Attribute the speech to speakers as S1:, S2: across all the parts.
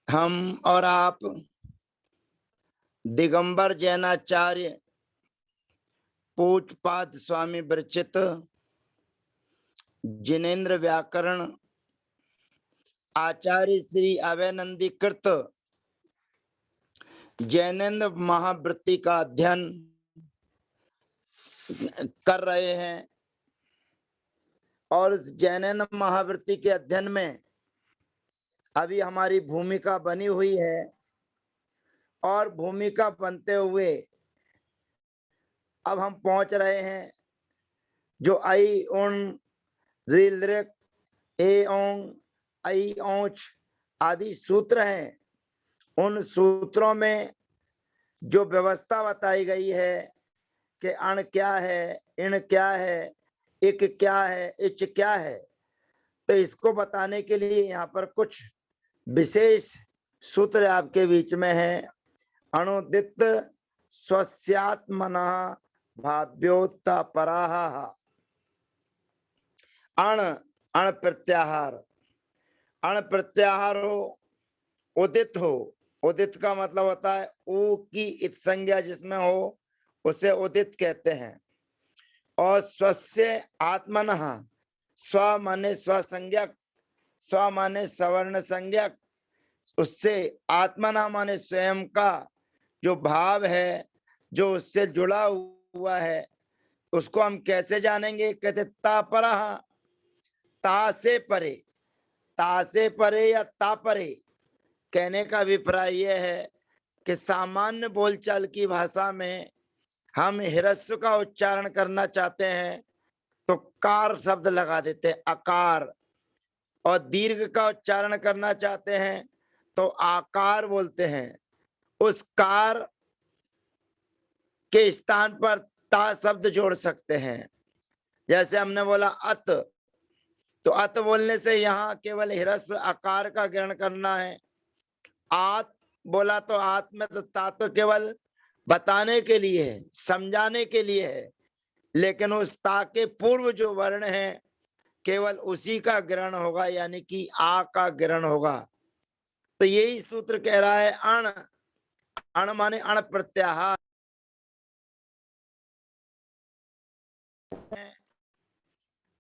S1: हम और आप दिगंबर जैनाचार्य पूज्यपाद स्वामी विरचित जिनेन्द्र व्याकरण आचार्य श्री अभयनंदीकृत जैनेन्द्र महावृत्ति का अध्ययन कर रहे हैं। और इस जैनेन्द्र महावृत्ति के अध्ययन में अभी हमारी भूमिका बनी हुई है और भूमिका बनते हुए अब हम पहुंच रहे हैं जो आई उन रीलृक ए ओंग आई औच आदि सूत्र हैं। उन सूत्रों में जो व्यवस्था बताई गई है कि अण क्या है, इण क्या है, इक क्या है, इच क्या है, तो इसको बताने के लिए यहाँ पर कुछ विशेष सूत्र आपके बीच में है। अणुदित स्वस्यात्मना भाव्योत्ता पराहा। अण अण प्रत्याहार, अण प्रत्याहार हो, उदित हो। उदित का मतलब होता है ऊ की इत संज्ञा जिसमें हो उसे उदित कहते हैं। और स्वस्य आत्मनः, स्व माने स्वसंज्ञक, स्व माने सवर्ण संज्ञक, उससे आत्मना माने स्वयं का जो भाव है, जो उससे जुड़ा हुआ है, उसको हम कैसे जानेंगे? कहते ता परः, ता से परे, ता से परे या ता परे। कहने का अभिप्राय यह है कि सामान्य बोलचाल की भाषा में हम ह्रस्व का उच्चारण करना चाहते हैं तो कार शब्द लगा देते हैं, अकार। और दीर्घ का उच्चारण करना चाहते हैं तो आकार बोलते हैं। उस कार के स्थान पर ता शब्द जोड़ सकते हैं। जैसे हमने बोला अत, तो अत बोलने से यहाँ केवल ह्रस्व आकार का ग्रहण करना है। आत बोला तो आत में तो ता तो केवल बताने के लिए है, समझाने के लिए है, लेकिन उस ता के पूर्व जो वर्ण है केवल उसी का ग्रहण होगा, यानी कि आ का ग्रहण होगा। तो यही सूत्र कह रहा है अण, अण माने अण प्रत्याहार।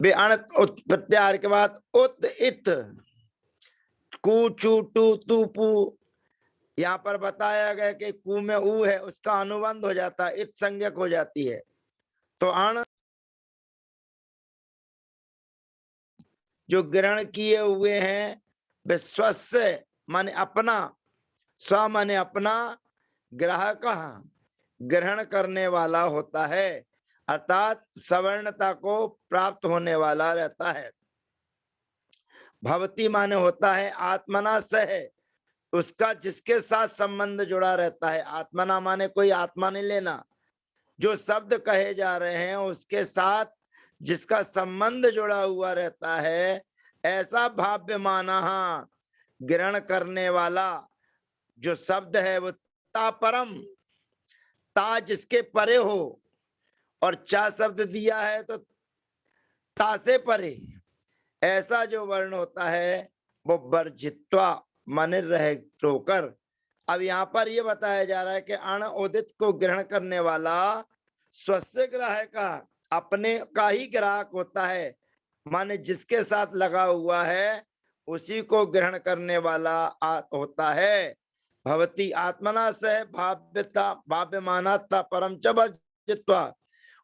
S1: वे अण प्रत्याहार के बाद उत इत, कु चू टू तू पू, यहाँ पर बताया गया कि कु में ऊ है, उसका अनुबंध हो जाता है, इत संज्ञक हो जाती है। तो अण जो ग्रहण किए हुए हैं वे स्वस्य माने अपना, स्व माने अपना, ग्राहक ग्रहण करने वाला होता है, अर्थात सवर्णता को प्राप्त होने वाला रहता है। भवती माने होता है आत्मना सह, उसका जिसके साथ संबंध जुड़ा रहता है। आत्मना माने कोई आत्मा नहीं लेना, जो शब्द कहे जा रहे हैं उसके साथ जिसका संबंध जुड़ा हुआ रहता है, ऐसा भाव्य माना ग्रहण करने वाला जो शब्द है वो ता परम, ता जिसके परे हो। और चा शब्द दिया है तो ता से परे, ऐसा जो वर्ण होता है वो वर्जित्वा माने रह होकर। अब यहाँ पर ये बताया जा रहा है कि अण उदित को ग्रहण करने वाला स्वस्य ग्राहक का, अपने का ही ग्राहक होता है, माने जिसके साथ लगा हुआ है उसी को ग्रहण करने वाला होता है। भवती आत्मना से भाव्यता भाव्यमानाता परम च वर्जित्वा,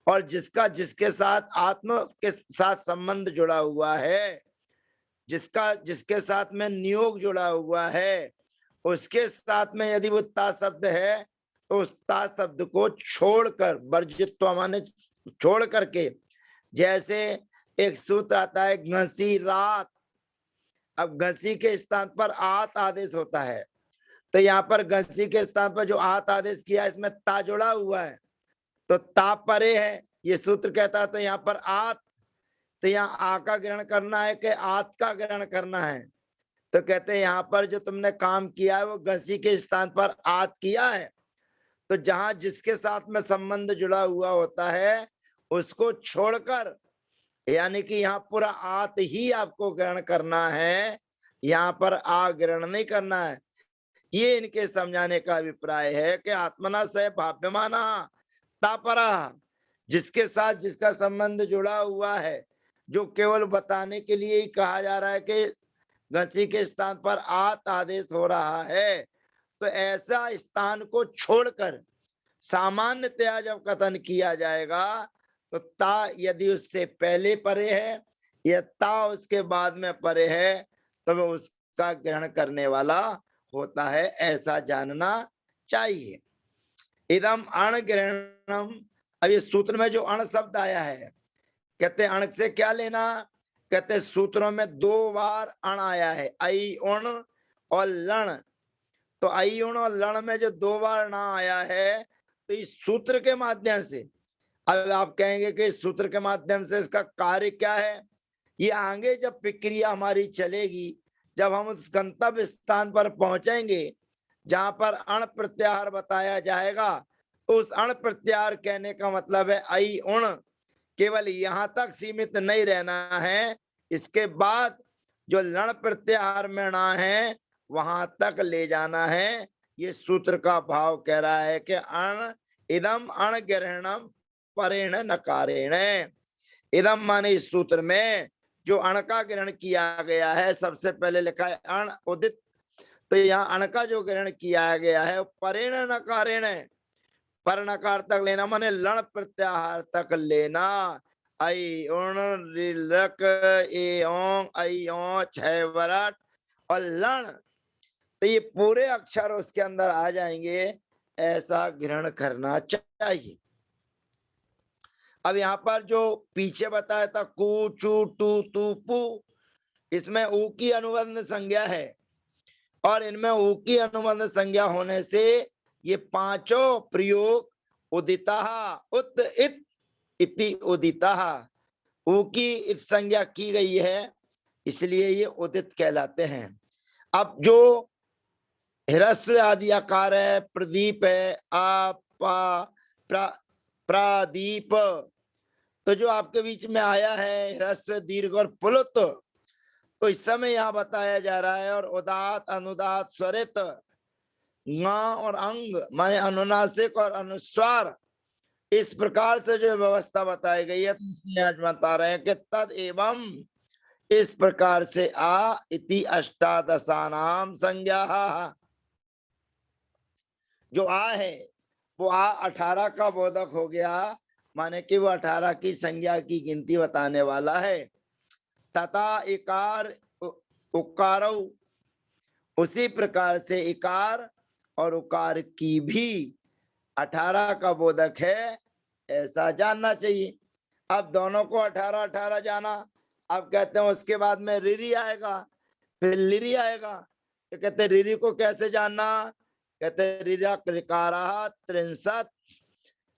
S1: और जिसका जिसके साथ आत्मा के साथ संबंध जुड़ा हुआ है, जिसका जिसके साथ में नियोग जुड़ा हुआ है, उसके साथ में यदि वो ता शब्द है तो उस ता शब्द को छोड़कर, वर्जित्व माने छोड़ करके, जैसे एक सूत्र आता है घसी रात। अब घसी के स्थान पर आत आदेश होता है, तो यहाँ पर घसी के स्थान पर जो आत आदेश किया इसमें ता जुड़ा हुआ है, तो ता परे है ये सूत्र कहता है। तो यहाँ पर आत, तो यहाँ आ का ग्रहण करना है कि आत का ग्रहण करना है? तो कहते हैं यहाँ पर जो तुमने काम किया है वो घसी के स्थान पर आत किया है। तो जहां जिसके साथ में संबंध जुड़ा हुआ होता है उसको छोड़कर, यानी कि यहाँ पूरा आत ही आपको ग्रहण करना है, यहाँ पर आ ग्रहण नहीं करना है। ये इनके समझाने का अभिप्राय है कि आत्मना से भाव्यमाना तापरा, जिसके साथ जिसका संबंध जुड़ा हुआ है, जो केवल बताने के लिए ही कहा जा रहा है कि घसी के स्थान पर आत आदेश हो रहा है, तो ऐसा स्थान को छोड़कर सामान्यतया जब कथन किया जाएगा तो ता यदि उससे पहले परे है या ता उसके बाद में परे है, तो वह उसका ग्रहण करने वाला होता है, ऐसा जानना चाहिए। इदम अण ग्रहणम, अब ये सूत्र में जो अण शब्द आया है, कहते अण से क्या लेना, कहते सूत्रों में 2 बार अण आया है, आई उण और लण। तो आई उण और लण में जो 2 बार ना आया है, तो इस सूत्र के माध्यम से, अब आप कहेंगे कि इस सूत्र के माध्यम से इसका कार्य क्या है, ये आगे जब प्रक्रिया हमारी चलेगी, जब हम उस गंतव्य स्थान पर पहुंचेंगे जहां पर अण प्रत्याहार बताया जाएगा, तो उस अण प्रत्याहार कहने का मतलब है आई उण, केवल यहां तक सीमित नहीं रहना है, इसके बाद जो लण प्रत्याहार में ना है वहां तक ले जाना है। ये सूत्र का भाव कह रहा है कि अण इदम अण ग्रहणम परेण नकारेण। इदम माने इस सूत्र में जो अण का ग्रहण किया गया है, सबसे पहले लिखा है अण उदित, तो यहाँ अण का जो ग्रहण किया गया है परेण नकारेण, पर नकार तक लेना माने लण प्रत्याहार तक लेना। आई उण रिलक ए ओं आई ओ छह वरट और लण, तो ये पूरे अक्षर उसके अंदर आ जाएंगे, ऐसा ग्रहण करना चाहिए। अब यहाँ पर जो पीछे बताया था कु चू टू तू पू, इसमें ऊ की अनुबंध संज्ञा है, और इनमें ऊ की अनुबंध संज्ञा होने से ये पांचों प्रयोग उदिता उत इत इति उदिता, ऊ की इत संज्ञा की गई है, इसलिए ये उदित कहलाते हैं। अब जो ह्रस्व आदि आकार है, प्रदीप है, प्रादीप, तो जो आपके बीच में आया है ह्रस्व दीर्घ और पुलुत, तो इस समय यहाँ बताया जा रहा है, और उदात अनुदात स्वरित ङ और अंग माने अनुनासिक और अनुस्वार, इस प्रकार से जो व्यवस्था बताई गई है, तो इसमें आज बता रहे हैं कि तद एवं इस प्रकार से आ इति अष्टादशानाम संज्ञा, जो आ है वो आ 18 का बोधक हो गया, माने कि वो 18 की संज्ञा की गिनती बताने वाला है। तथा इकार उकार, उसी प्रकार से इकार और उकार की भी 18 का बोधक है, ऐसा जानना चाहिए। अब दोनों को 18-18 जाना, अब कहते हैं उसके बाद में रिरी आएगा, फिर लिरी आएगा, तो कहते रिरी को कैसे जानना, कहते रिरा रिकारा 63,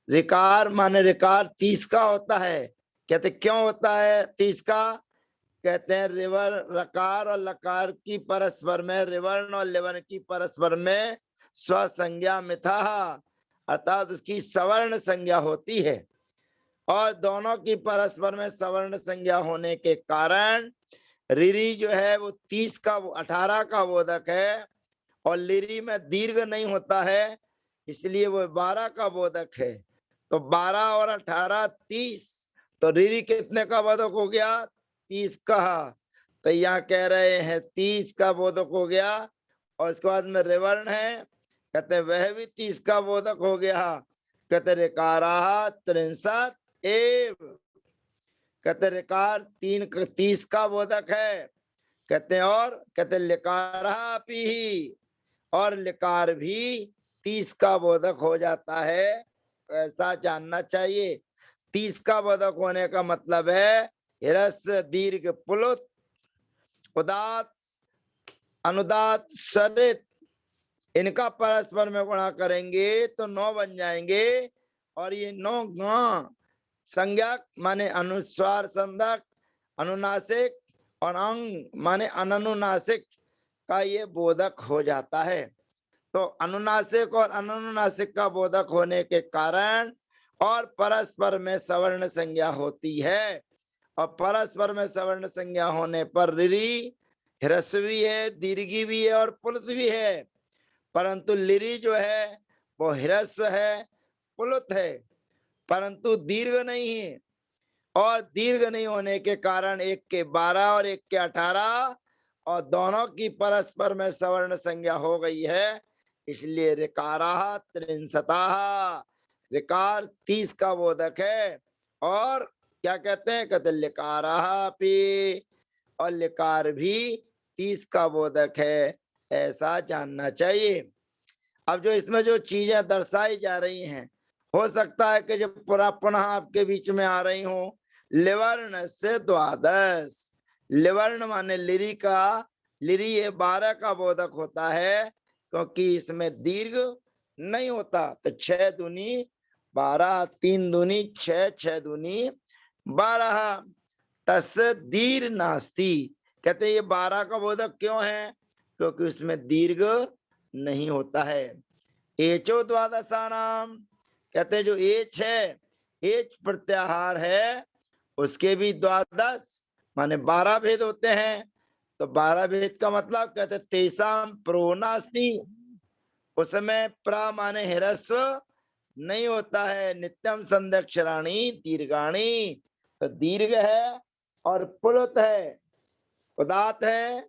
S1: रिकार माने रिकार 30 का होता है। कहते क्यों होता है 30 का, कहते हैं रिवर रकार और लकार की परस्पर में, रिवर्ण और लिवर्ण की परस्पर में स्वसंज्ञा मिथा, अर्थात उसकी सवर्ण संज्ञा होती है, और दोनों की परस्पर में सवर्ण संज्ञा होने के कारण रिरी जो है वो 30 का 18 का बोधक है, और लिरी में दीर्घ नहीं होता है, इसलिए वो 12 का बोधक है। तो 12 और 18 30, तो रिरी कितने का बोधक हो गया, 30 का। तो यहाँ कह रहे हैं 30 का बोधक हो गया, और उसके बाद में रिवर्ण है, कहते वह भी 30 का बोधक हो गया, कहते रिकारा 63 एव, कहते रिकार 30 का बोधक है, कहते और कहते लिकारा भी, और लिकार भी 30 का बोधक हो जाता है, ऐसा जानना चाहिए। 30 का बोधक होने का मतलब है ह्रस्व दीर्घ पुलुत उदात अनुदात स्वरित, इनका परस्पर में गुणा करेंगे तो 9 बन जाएंगे, और ये 9 ग संज्ञक माने अनुस्वार संदक, अनुनासिक और अंग माने अननुनासिक का ये बोधक हो जाता है। तो अनुनासिक और अनुनासिक का बोधक होने के कारण और परस्पर में सवर्ण संज्ञा होती है, और परस्पर में सवर्ण संज्ञा होने पर रिरी ह्रस्वी है, दीर्घी भी है और पुल्स भी है, परंतु लिरी जो है वो ह्रस्व है, पुलुत है, परंतु दीर्घ नहीं है। और दीर्घ नहीं होने के कारण एक के 12 और एक के 18 और दोनों की परस्पर में सवर्ण संज्ञा हो गई है, इसलिए ऋकाराः त्रिंशताः, ऋकार 30 का बोधक है। और क्या कहते हैं, कहते लिकाराः अपि, और लिकार भी 30 का बोधक है, ऐसा जानना चाहिए। अब जो इसमें जो चीजें दर्शाई जा रही हैं, हो सकता है कि जब पुनः आपके बीच में आ रही हो, लिवर्ण से द्वादश, लिवर्ण माने लिरी का, लिरी ये 12 का बोधक होता है, क्योंकि इसमें दीर्घ नहीं होता। तो 6 दूनी 12, 3 दूनी 6, 6 दूनी 12, तस् दीर्घ नास्ति। कहते ये 12 का बोधक क्यों है, क्योंकि उसमें दीर्घ नहीं होता है। एचो द्वादशानाम, कहते जो एच है, एच प्रत्याहार है, उसके भी द्वादश माने 12 भेद होते हैं। तो 12 भेद का मतलब कहते तेसाम प्रोनास्ति, उसमें प्रा माने ह्रस्व नहीं होता है। नित्यम संध्यक्षराणी दीर्घाणी, तो दीर्घ है और पुलुत है, उदात है,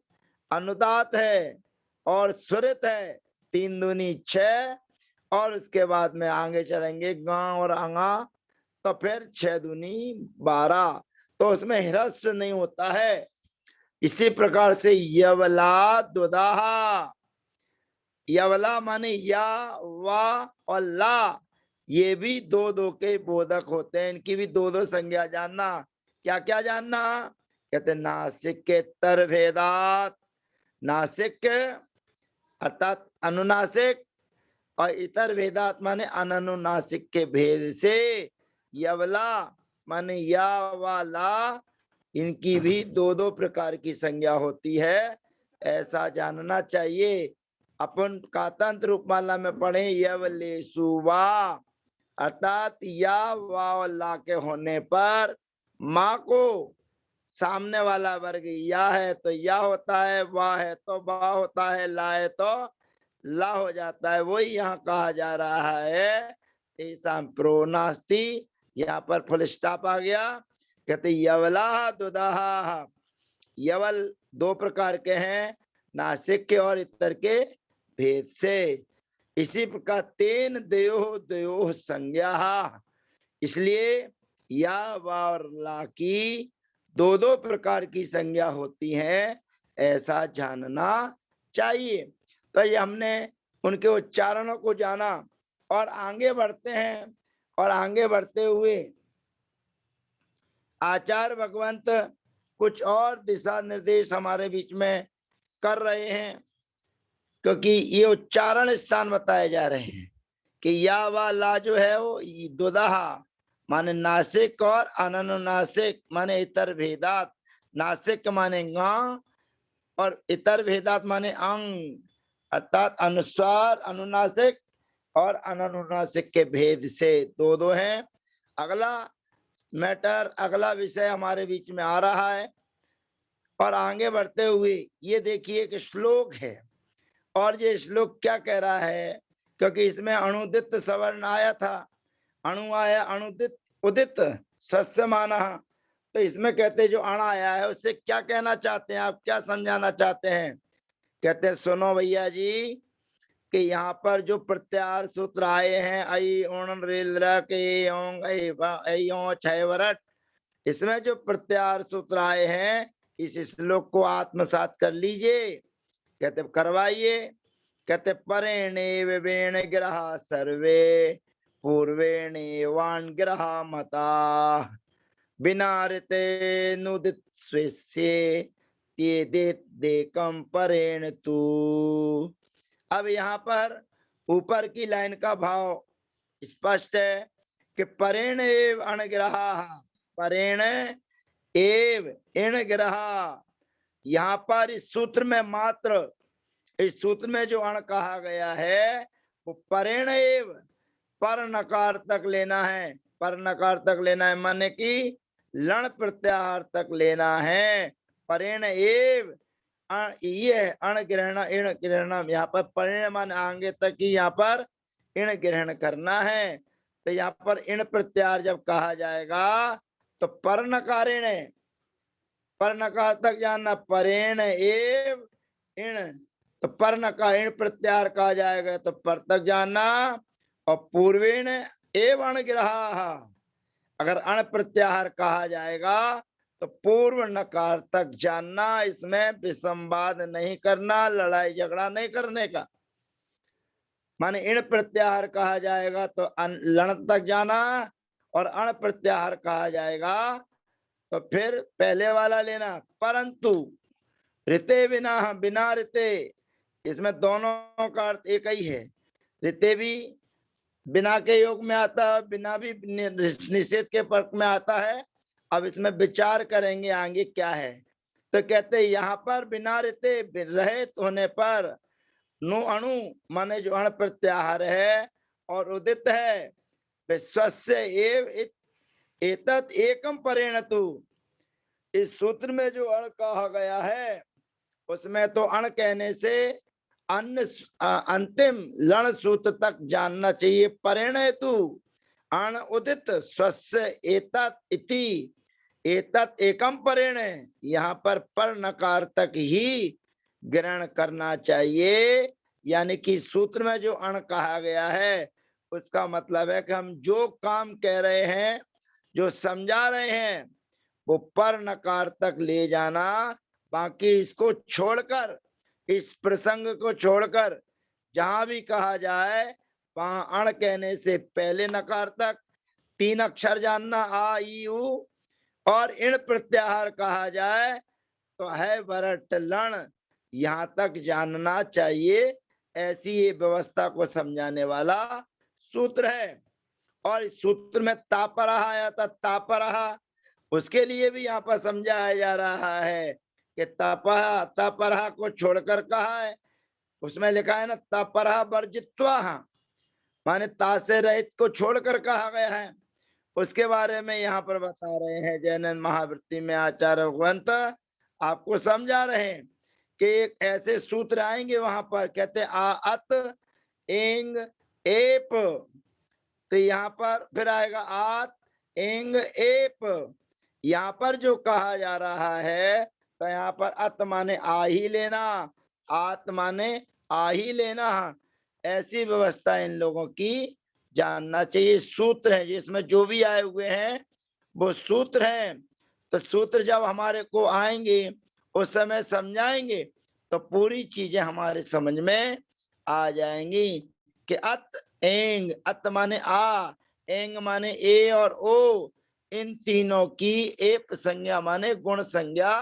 S1: अनुदात है और स्वरित है। 3 दूनी 6, और उसके बाद में आगे चलेंगे गा और अंगा, तो फिर 6 दूनी 12, तो उसमें ह्रस्व नहीं होता है। इसी प्रकार से यवला दुदाहा, यवला माने या, वा और ला, ये भी 2-2 के बोधक होते हैं। इनकी भी 2-2 संज्ञा जानना। क्या क्या जानना, कहते नासिक के तर भेदात, नासिक अर्थात अनुनासिक, और इतर भेदात माने अनुनासिक के भेद से, यवला माने या वाला, इनकी भी 2-2 प्रकार की संज्ञा होती है, ऐसा जानना चाहिए। अपन कातंत्र उपमाला में पढ़े यवलेसुवा, अर्थात या वा के होने पर माँ को सामने वाला वर्ग या है तो या होता है, वाह है तो बा होता है, ला है तो ला हो जाता है। वही यहाँ कहा जा रहा है ऐसा प्रोनास्ति, यहाँ पर फुल स्टॉप आ गया। कहते यवला दुदाहा, यवल 2 प्रकार के हैं, नासिक के और इतर के भेद से। इसी प्रकार तेन दयो दयो संज्ञा, इसलिए या और ला की 2-2 प्रकार की संज्ञा होती हैं, ऐसा जानना चाहिए। तो ये हमने उनके उच्चारणों को जाना, और आगे बढ़ते हैं। और आगे बढ़ते हुए आचार्य भगवंत कुछ और दिशा निर्देश हमारे बीच में कर रहे हैं, क्योंकि ये उच्चारण स्थान बताए जा रहे हैं कि या वा ला जो है वो दुदाहा माने नासिक और अनुनासिक माने इतर भेदात। नासिक माने गा और इतर भेदात माने अंग, अर्थात अनुस्वार अनुनासिक और अनुनासिक के भेद से 2-2 हैं। अगला मैटर, अगला विषय हमारे बीच में आ रहा है। और आगे बढ़ते हुए ये देखिए कि श्लोक है, और ये श्लोक क्या कह रहा है, क्योंकि इसमें अणुदित सवर्ण आया था, अणु आया, अणुदित उदित सस्य माना। तो इसमें कहते जो अण आया है उससे क्या कहना चाहते हैं आप, क्या समझाना चाहते हैं। कहते सुनो भैया जी कि यहाँ पर जो प्रत्याहार सूत्र आए हैं आई उण रेल छवरट, इसमें जो प्रत्याहार सूत्र आए हैं इस श्लोक को आत्मसात कर लीजिए। कहते करवाइए। कहते परेणे विवेण ग्रह सर्वे पूर्वेणे वाण ग्रह मता बिना ऋते नुदित स्वेस्ये ते देकम परेण तू। अब यहाँ पर ऊपर की लाइन का भाव स्पष्ट है कि परेण एव अणग्रह, परेण एव इणग्रह, यहाँ पर इस सूत्र में मात्र, इस सूत्र में जो अण कहा गया है वो परेण एव, पर नकार तक लेना है, पर नकार तक लेना है माने कि लण प्रत्याहार तक लेना है। परेण एव ये है अण ग्रहण इण ग्रहणम। यहाँ पर परिण मान आगे तक ही यहाँ पर इण ग्रहण करना है। तो यहाँ पर इण प्रत्याहार जब कहा जाएगा तो पर नकारिण, पर नकार तक जानना, परेण एव इण। तो पर नकार इण प्रत्याहार कहा जाएगा तो पर तक जानना, और पूर्वेण एव अणग्रहा, अगर अण प्रत्याहार कहा जाएगा तो पूर्व नकार तक जानना। इसमें विसंवाद नहीं करना, लड़ाई झगड़ा नहीं करने का। माने इण प्रत्याहार कहा जाएगा तो लण तक जाना, और अण प्रत्याहार कहा जाएगा तो फिर पहले वाला लेना। परंतु ऋते बिना, बिना ऋते, इसमें दोनों का अर्थ एक ही है। ऋते भी बिना के योग में आता है, बिना भी निषेध के पर्क में आता है। अब इसमें विचार करेंगे आगे क्या है। तो कहते यहाँ पर बिना ऋते रहित होने पर नु अणु माने जो अण प्रत्याहार है और उदित है, विश्वस्य एव एतत् एकम परिणतु। इस सूत्र में जो अण कहा गया है उसमें तो अण कहने से अन्य अंतिम लण सूत्र तक जानना चाहिए। परिणेतु अण उदित स्वस्य एतत् इति, एतत् एकम परिण, यहाँ पर नकार तक ही ग्रहण करना चाहिए। यानी कि सूत्र में जो अण कहा गया है उसका मतलब है कि हम जो काम कह रहे हैं, जो समझा रहे हैं, वो पर नकार तक ले जाना। बाकी इसको छोड़कर, इस प्रसंग को छोड़कर जहां भी कहा जाए वहां अण कहने से पहले नकार तक 3 अक्षर जानना, आ ई उ, और इण प्रत्याहार कहा जाए तो है वरट लण, यहां तक जानना चाहिए। ऐसी ये व्यवस्था को समझाने वाला सूत्र है। और इस सूत्र में तापरहा आया था, तापरहा, उसके लिए भी यहाँ पर समझाया जा रहा है कि तपहा, तपरहा को छोड़कर कहा है। उसमें लिखा है ना तपरहा वर्जित्वा, माने ता से रहित को छोड़कर कहा गया है। उसके बारे में यहाँ पर बता रहे हैं जैन महावृत्ति में आचार्य भगवंत आपको समझा रहे हैं कि एक ऐसे सूत्र आएंगे वहां पर, कहते आ अत एंग एप। तो यहाँ पर फिर आएगा आत एंग एप। यहाँ पर जो कहा जा रहा है तो यहाँ पर अत माने आ ही लेना, आत माने आ ही लेना। ऐसी व्यवस्था इन लोगों की जानना चाहिए। सूत्र है जिसमें जो भी आए हुए हैं वो सूत्र हैं। तो सूत्र जब हमारे को आएंगे उस समय समझाएंगे तो पूरी चीजें हमारे समझ में आ जाएंगी। कि अत एंग, अत माने आ, एंग माने ए और ओ, इन तीनों की एप संज्ञा माने गुण संज्ञा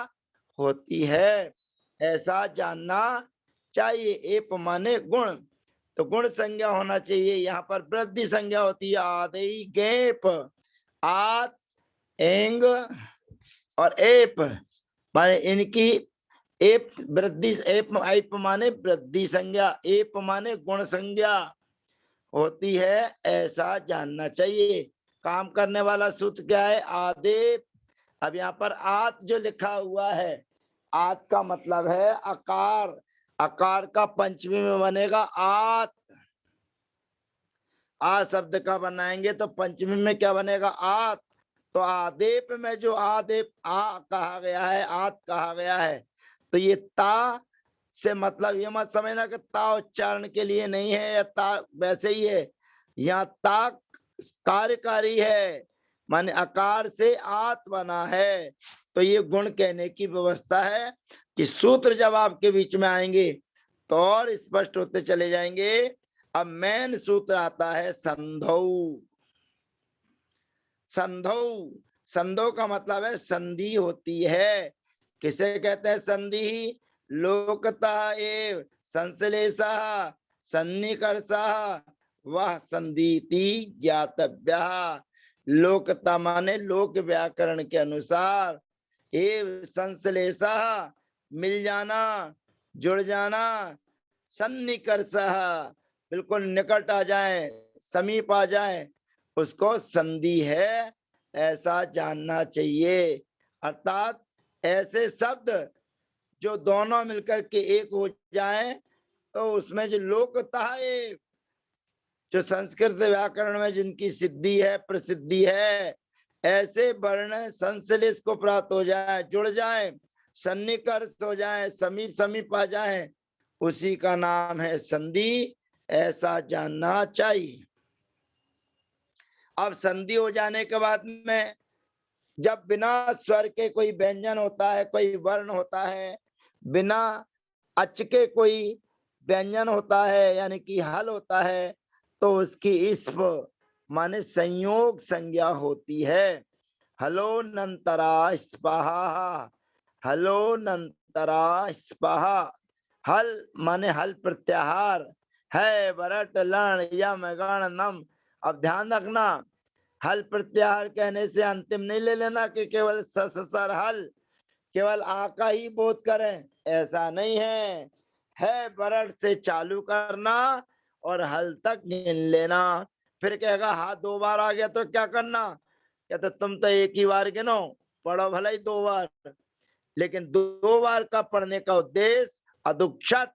S1: होती है, ऐसा जानना चाहिए। एप माने गुण, तो गुण संज्ञा होना चाहिए। यहाँ पर वृद्धि संज्ञा होती है आदि गेप, आत एंग और एप माने इनकी एप वृद्धि, एप ऐप माने वृद्धि संज्ञा, एप माने गुण संज्ञा होती है, ऐसा जानना चाहिए। काम करने वाला सूत्र क्या है? आदेप। अब यहाँ पर आत जो लिखा हुआ है, आत का मतलब है आकार, आकार का पंचमी में बनेगा आत। आ शब्द का बनाएंगे तो पंचमी में क्या बनेगा? आत। तो आदेप में जो आदेप आ कहा गया है, आत कहा गया है, तो ये ता से मतलब ये मत समझना कि ता उच्चारण के लिए नहीं है या ता वैसे ही है। यहाँ ता कार्यकारी है, माने आकार से आत बना है। तो ये गुण कहने की व्यवस्था है कि सूत्र जब आपके बीच में आएंगे तो और स्पष्ट होते चले जाएंगे। अब मेन सूत्र आता है संधौ। संधौ, संधौ का मतलब है संधि होती है। किसे कहते हैं संधि? लोकता एव संश्लेषः सन्निकर्षः वह संधीति ज्ञातव्यः। लोकता माने लोक व्याकरण के अनुसार, एव संश्लेषः मिल जाना, जुड़ जाना, सन्निकर्षः बिल्कुल निकट आ जाए, समीप आ जाए, उसको संधि है, ऐसा जानना चाहिए। अर्थात ऐसे शब्द जो दोनों मिलकर के एक हो जाए, तो उसमें जो लोकता है, जो संस्कृत व्याकरण में जिनकी सिद्धि है, प्रसिद्धि है, ऐसे वर्ण संश्लेष को प्राप्त हो जाए, जुड़ जाए, सन्निकर्ष हो जाए, समीप समीप आ जाए, उसी का नाम है संधि। ऐसा जानना चाहिए। अब संधि हो जाने के बाद में जब बिना स्वर के कोई व्यंजन होता है, कोई वर्ण होता है, बिना अच के कोई व्यंजन होता है, यानी कि हल होता है, तो उसकी इस्प माने संयोग संज्ञा होती है। हलो नंतरा स्पहा, हलो नंतरा स्पहा। हल माने हल प्रत्याहार है, वरट लण यम गण नम। अब ध्यान रखना, हल प्रत्याहार कहने से अंतिम नहीं ले लेना कि केवल सर हल, केवल आ का ही बोध करें, ऐसा नहीं है बरड से चालू करना और हल तक गिन लेना। फिर कहेगा हाँ 2 बार आ गया तो क्या करना, कहते तुम तो एक ही बार गिनो, पढ़ो भले ही 2 बार, लेकिन 2 बार का पढ़ने का उद्देश्य अदुक्षत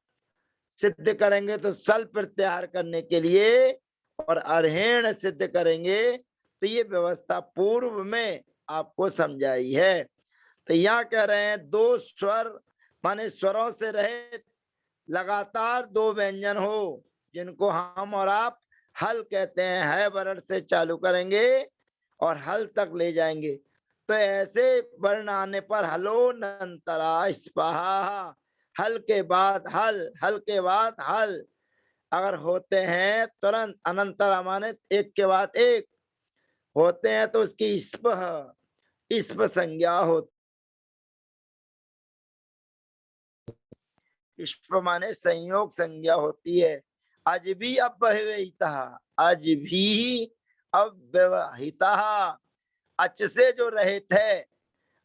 S1: सिद्ध करेंगे तो सल प्रत्याहार करने के लिए, और अर्हेण सिद्ध करेंगे तो ये व्यवस्था पूर्व में आपको समझाई है। तो यहाँ कह रहे हैं 2 स्वर माने स्वरों से रहित लगातार 2 व्यंजन हो, जिनको हम और आप हल कहते हैं, है वर्ण से चालू करेंगे और हल तक ले जाएंगे। तो ऐसे वर्ण आने पर हलो नंतरा स्पहा, हल के बाद हल, हल के बाद हल अगर होते हैं तुरंत, अनंतर माने एक के बाद एक होते हैं, तो उसकी इस्प संज्ञा होती। इस्प माने संयोग संज्ञा होती है। आज भी अव्यवहिता, आज भी अव्यवहिता, अच से जो रहित है,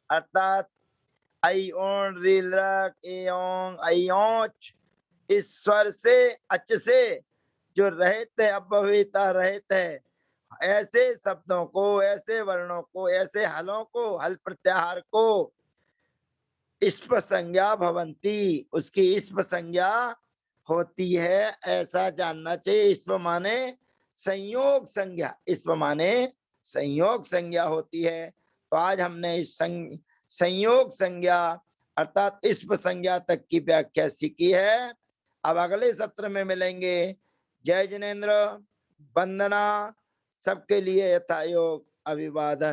S1: अर्थात आई ओन रिलक एओंग अयोच, इस स्वर से अच से जो रहित है, अव्यवहिता रहित है, ऐसे शब्दों को, ऐसे वर्णों को, ऐसे हलों को, हल प्रत्याहार को इस्प संज्ञा भवंती, उसकी इस्प संज्ञा होती है, ऐसा जानना चाहिए। इस्प माने संयोग संज्ञा, इस्प माने संयोग संज्ञा होती है। तो आज हमने इस संयोग संज्ञा अर्थात इस्प संज्ञा तक की व्याख्या सीखी है। अब अगले सत्र में मिलेंगे। जय जिनेन्द्र, वंदना, सबके लिए यथायोग अभिवादन।